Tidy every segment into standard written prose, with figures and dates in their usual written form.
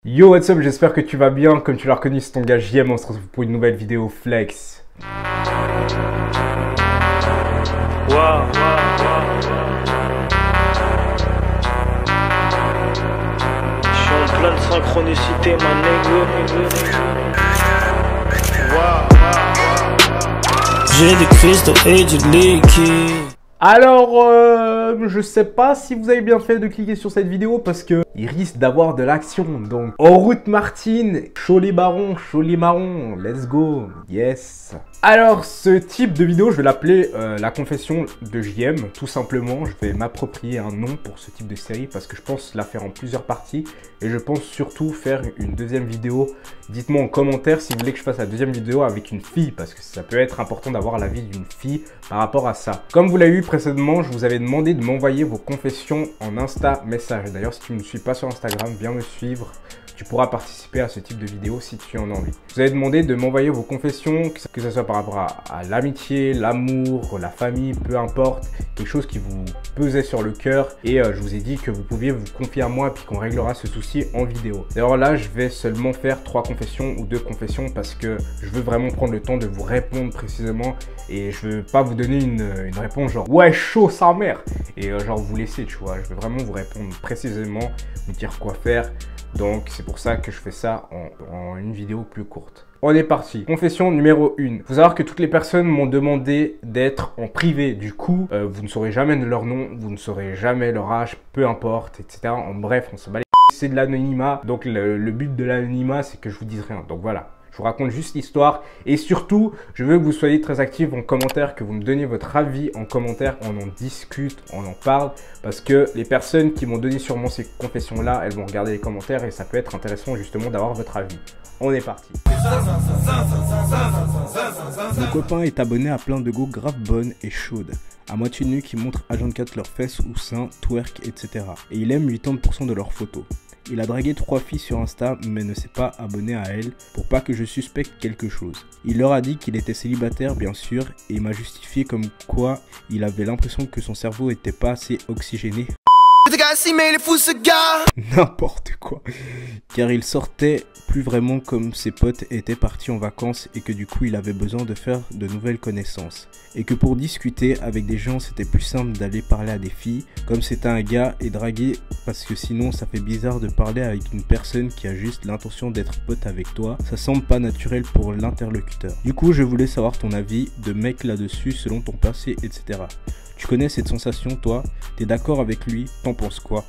Yo, what's up, j'espère que tu vas bien. Comme tu l'as reconnu, c'est ton gars JM, on se retrouve pour une nouvelle vidéo flex. Wow. Je suis en pleine synchronicité, ma nigga. J'ai des cristaux et du liquide. Alors, je sais pas si vous avez bien fait de cliquer sur cette vidéo parce que il risque d'avoir de l'action. Donc, en route Martine, Cholet Baron, Cholet Marron, let's go, yes. Alors, ce type de vidéo, je vais l'appeler la confession de JM, tout simplement. Je vais m'approprier un nom pour ce type de série parce que je pense la faire en plusieurs parties et je pense surtout faire une deuxième vidéo. Dites-moi en commentaire si vous voulez que je fasse la deuxième vidéo avec une fille parce que ça peut être important d'avoir l'avis d'une fille par rapport à ça. Comme vous l'avez vu précédemment, je vous avais demandé de m'envoyer vos confessions en Insta message. D'ailleurs, si tu ne me suis pas sur Instagram, viens me suivre. Tu pourras participer à ce type de vidéo si tu en as envie. Je vous avais demandé de m'envoyer vos confessions, que ce soit par rapport à l'amitié, l'amour, la famille, peu importe, quelque chose qui vous pesait sur le cœur. Et je vous ai dit que vous pouviez vous confier à moi et puis qu'on réglera ce souci en vidéo. D'ailleurs là, je vais seulement faire 3 confessions ou 2 confessions parce que je veux vraiment prendre le temps de vous répondre précisément. Et je veux pas vous donner une réponse genre « Ouais, chaud, sa mère !» et genre vous laisser, tu vois. Je veux vraiment vous répondre précisément, vous dire quoi faire. Donc c'est pour ça que je fais ça en une vidéo plus courte. On est parti. Confession numéro 1. Il faut savoir que toutes les personnes m'ont demandé d'être en privé. Du coup, vous ne saurez jamais leur nom, vous ne saurez jamais leur âge, peu importe, etc. En bref, on se bat les c***. C'est de l'anonymat. Donc le but de l'anonymat, c'est que je vous dise rien. Donc voilà. Je vous raconte juste l'histoire et surtout, je veux que vous soyez très actifs en commentaire, que vous me donniez votre avis en commentaire, on en discute, on en parle parce que les personnes qui m'ont donné sûrement ces confessions-là, elles vont regarder les commentaires et ça peut être intéressant justement d'avoir votre avis. On est parti. Mon copain est abonné à plein de go grave bonnes et chaudes, à moitié nues qui montrent H24 leurs fesses ou seins, twerk, etc. Et il aime 80% de leurs photos. Il a dragué 3 filles sur Insta mais ne s'est pas abonné à elles pour pas que je suspecte quelque chose. Il leur a dit qu'il était célibataire bien sûr et il m'a justifié comme quoi il avait l'impression que son cerveau était pas assez oxygéné. N'importe quoi. Car il sortait plus vraiment comme ses potes étaient partis en vacances et que du coup il avait besoin de faire de nouvelles connaissances. Et que pour discuter avec des gens c'était plus simple d'aller parler à des filles comme c'était un gars et draguer parce que sinon ça fait bizarre de parler avec une personne qui a juste l'intention d'être pote avec toi. Ça semble pas naturel pour l'interlocuteur. Du coup je voulais savoir ton avis de mec là-dessus selon ton passé etc. Tu connais cette sensation toi? T'es d'accord avec lui? T'en penses quoi?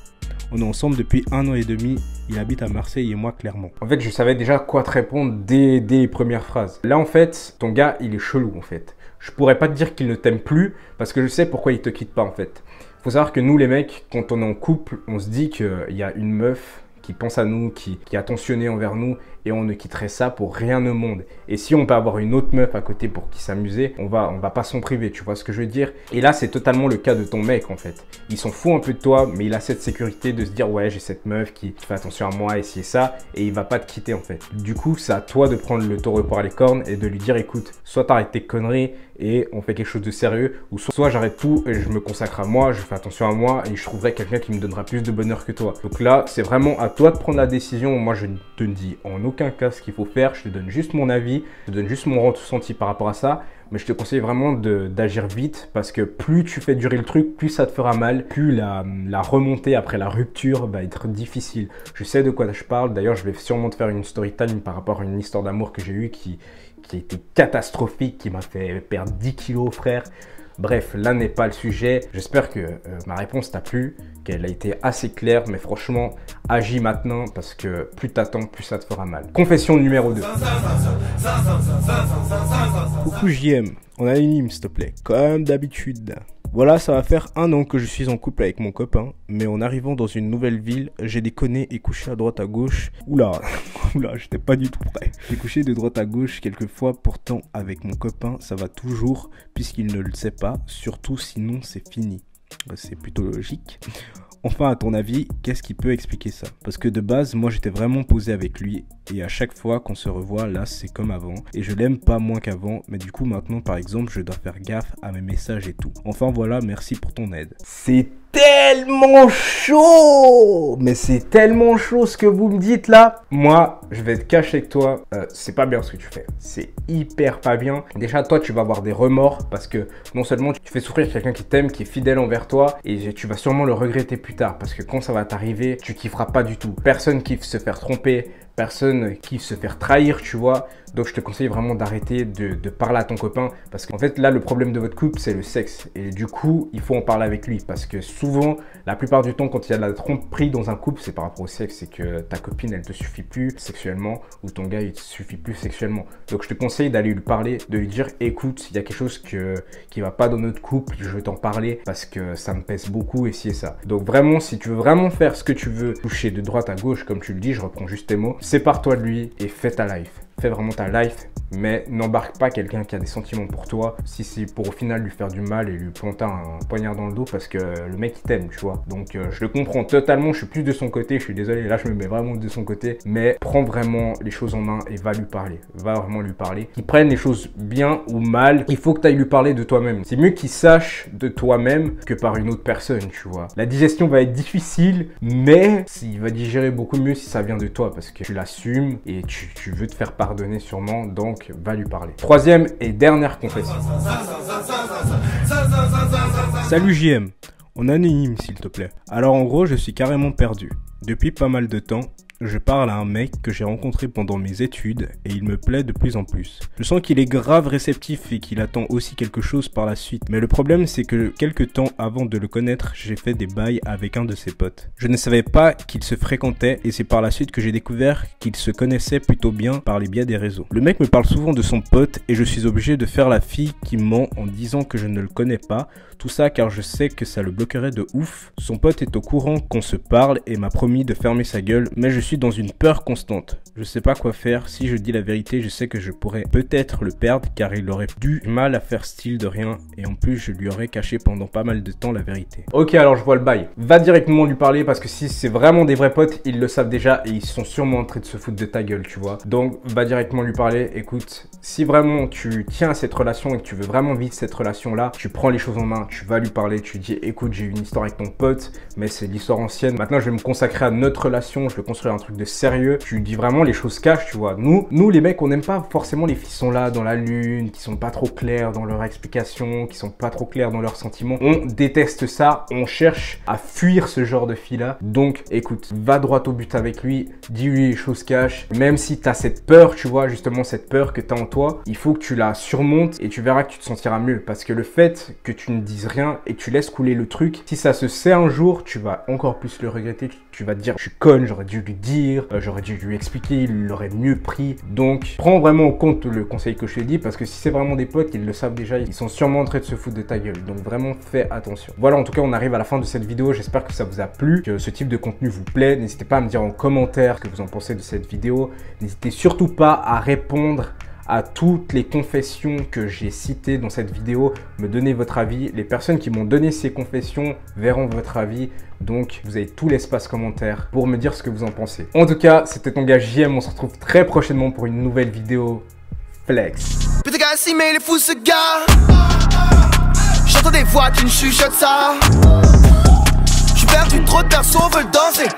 On est ensemble depuis 1 an et demi, il habite à Marseille et moi clairement. En fait, je savais déjà quoi te répondre dès les premières phrases. Là, en fait, ton gars, il est chelou, en fait. Je pourrais pas te dire qu'il ne t'aime plus parce que je sais pourquoi il te quitte pas, en fait. Faut savoir que nous, les mecs, quand on est en couple, on se dit qu'il y a une meuf qui pense à nous, qui est attentionnée envers nous et on ne quitterait ça pour rien au monde. Et si on peut avoir une autre meuf à côté pour qui s'amuser, on va pas s'en priver, tu vois ce que je veux dire? Et là, c'est totalement le cas de ton mec en fait. Il s'en fout un peu de toi, mais il a cette sécurité de se dire ouais, j'ai cette meuf qui fait attention à moi et ci et ça, et il va pas te quitter en fait. Du coup, c'est à toi de prendre le taureau par les cornes et de lui dire écoute, soit t'arrêtes tes conneries et on fait quelque chose de sérieux, ou soit j'arrête tout et je me consacre à moi, je fais attention à moi et je trouverai quelqu'un qui me donnera plus de bonheur que toi. Donc là, c'est vraiment à toi de prendre la décision. Moi, je ne te dis en aucun cas ce qu'il faut faire, je te donne juste mon avis, je te donne juste mon ressenti par rapport à ça, mais je te conseille vraiment d'agir vite parce que plus tu fais durer le truc, plus ça te fera mal, plus la remontée après la rupture va être difficile. Je sais de quoi je parle, d'ailleurs je vais sûrement te faire une story time par rapport à une histoire d'amour que j'ai eue qui a été catastrophique, qui m'a fait perdre 10 kilos frère. Bref, là n'est pas le sujet. J'espère que ma réponse t'a plu, qu'elle a été assez claire, mais franchement, agis maintenant parce que plus t'attends, plus ça te fera mal. Confession numéro 2. Coucou JM, en anonyme s'il te plaît, comme d'habitude. Voilà, ça va faire 1 an que je suis en couple avec mon copain, mais en arrivant dans une nouvelle ville, j'ai déconné et couché à droite à gauche. Oula, j'étais pas du tout prêt. J'ai couché de droite à gauche quelques fois, pourtant avec mon copain, ça va toujours, puisqu'il ne le sait pas, surtout sinon c'est fini. C'est plutôt logique. Enfin, à ton avis, qu'est-ce qui peut expliquer ça? Parce que de base, moi j'étais vraiment posé avec lui et à chaque fois qu'on se revoit, là c'est comme avant et je l'aime pas moins qu'avant, mais du coup maintenant par exemple je dois faire gaffe à mes messages et tout. Enfin voilà, merci pour ton aide. C'est tellement chaud, mais c'est tellement chaud ce que vous me dites là. Moi, je vais être cash avec toi, c'est pas bien ce que tu fais. C'est hyper pas bien. Déjà, toi, tu vas avoir des remords parce que non seulement tu fais souffrir quelqu'un qui t'aime, qui est fidèle envers toi, et tu vas sûrement le regretter plus tard parce que quand ça va t'arriver, tu kifferas pas du tout. Personne kiffe se faire tromper, personne kiffe se faire trahir, tu vois. Donc je te conseille vraiment d'arrêter de parler à ton copain parce qu'en fait là le problème de votre couple c'est le sexe et du coup il faut en parler avec lui parce que souvent la plupart du temps quand il y a de la tromperie dans un couple c'est par rapport au sexe, c'est que ta copine elle te suffit plus sexuellement ou ton gars il te suffit plus sexuellement. Donc je te conseille d'aller lui parler, de lui dire écoute il y a quelque chose qui va pas dans notre couple, je vais t'en parler parce que ça me pèse beaucoup et ci et ça. Donc vraiment si tu veux vraiment faire ce que tu veux, toucher de droite à gauche comme tu le dis, je reprends juste tes mots, sépare-toi de lui et fais ta life. Fais vraiment ta life, mais n'embarque pas quelqu'un qui a des sentiments pour toi si c'est pour au final lui faire du mal et lui planter un poignard dans le dos parce que le mec il t'aime, tu vois. Donc je le comprends totalement, je suis plus de son côté, je suis désolé, là je me mets vraiment de son côté, mais prends vraiment les choses en main et va lui parler, va vraiment lui parler. Qu'il prenne les choses bien ou mal, il faut que tu ailles lui parler de toi-même. C'est mieux qu'il sache de toi-même que par une autre personne, tu vois. La digestion va être difficile, mais il va digérer beaucoup mieux si ça vient de toi parce que tu l'assumes et tu veux te faire pardonner sûrement, donc va lui parler. Troisième et dernière confession. Salut JM, on anonyme s'il te plaît. Alors en gros je suis carrément perdu. Depuis pas mal de temps, je parle à un mec que j'ai rencontré pendant mes études et il me plaît de plus en plus. Je sens qu'il est grave réceptif et qu'il attend aussi quelque chose par la suite. Mais le problème c'est que quelques temps avant de le connaître, j'ai fait des bails avec un de ses potes. Je ne savais pas qu'ils se fréquentaient et c'est par la suite que j'ai découvert qu'ils se connaissaient plutôt bien par les biais des réseaux. Le mec me parle souvent de son pote et je suis obligé de faire la fille qui ment en disant que je ne le connais pas. Tout ça car je sais que ça le bloquerait de ouf. Son pote est au courant qu'on se parle et m'a promis de fermer sa gueule, mais je suis dans une peur constante. Je sais pas quoi faire. Si je dis la vérité, je sais que je pourrais peut-être le perdre car il aurait du mal à faire style de rien et en plus je lui aurais caché pendant pas mal de temps la vérité. Ok, alors je vois le bail. Va directement lui parler parce que si c'est vraiment des vrais potes, ils le savent déjà et ils sont sûrement en train de se foutre de ta gueule, tu vois. Donc va directement lui parler. Écoute, si vraiment tu tiens à cette relation et que tu veux vraiment vivre cette relation-là, tu prends les choses en main, tu vas lui parler, tu dis écoute, j'ai eu une histoire avec ton pote, mais c'est l'histoire ancienne. Maintenant, je vais me consacrer à notre relation, je veux construire un truc de sérieux. Tu dis vraiment les choses cash, tu vois. Nous les mecs, on n'aime pas forcément les filles qui sont là dans la lune, qui sont pas trop claires dans leur explication, qui sont pas trop claires dans leurs sentiments. On déteste ça, on cherche à fuir ce genre de filles-là. Donc, écoute, va droit au but avec lui, dis-lui les choses cash. Même si tu as cette peur, tu vois, justement cette peur que tu as en toi, il faut que tu la surmontes et tu verras que tu te sentiras mieux. Parce que le fait que tu ne dises rien et que tu laisses couler le truc, si ça se sait un jour, tu vas encore plus le regretter. Tu vas te dire, je suis conne, j'aurais dû lui dire, j'aurais dû lui expliquer, il l'aurait mieux pris. Donc, prends vraiment en compte le conseil que je te dis parce que si c'est vraiment des potes, ils le savent déjà, ils sont sûrement en train de se foutre de ta gueule. Donc, vraiment, fais attention. Voilà, en tout cas, on arrive à la fin de cette vidéo. J'espère que ça vous a plu, que ce type de contenu vous plaît. N'hésitez pas à me dire en commentaire ce que vous en pensez de cette vidéo. N'hésitez surtout pas à répondre à toutes les confessions que j'ai citées dans cette vidéo, me donner votre avis. Les personnes qui m'ont donné ces confessions verront votre avis. Donc, vous avez tout l'espace commentaire pour me dire ce que vous en pensez. En tout cas, c'était ton gars JM. On se retrouve très prochainement pour une nouvelle vidéo. Flex. Putain, gars, si, mais il est fou ce gars. J'entends des voix qui me chuchotent ça. J'suis perdu, trop de personnes veulent danser.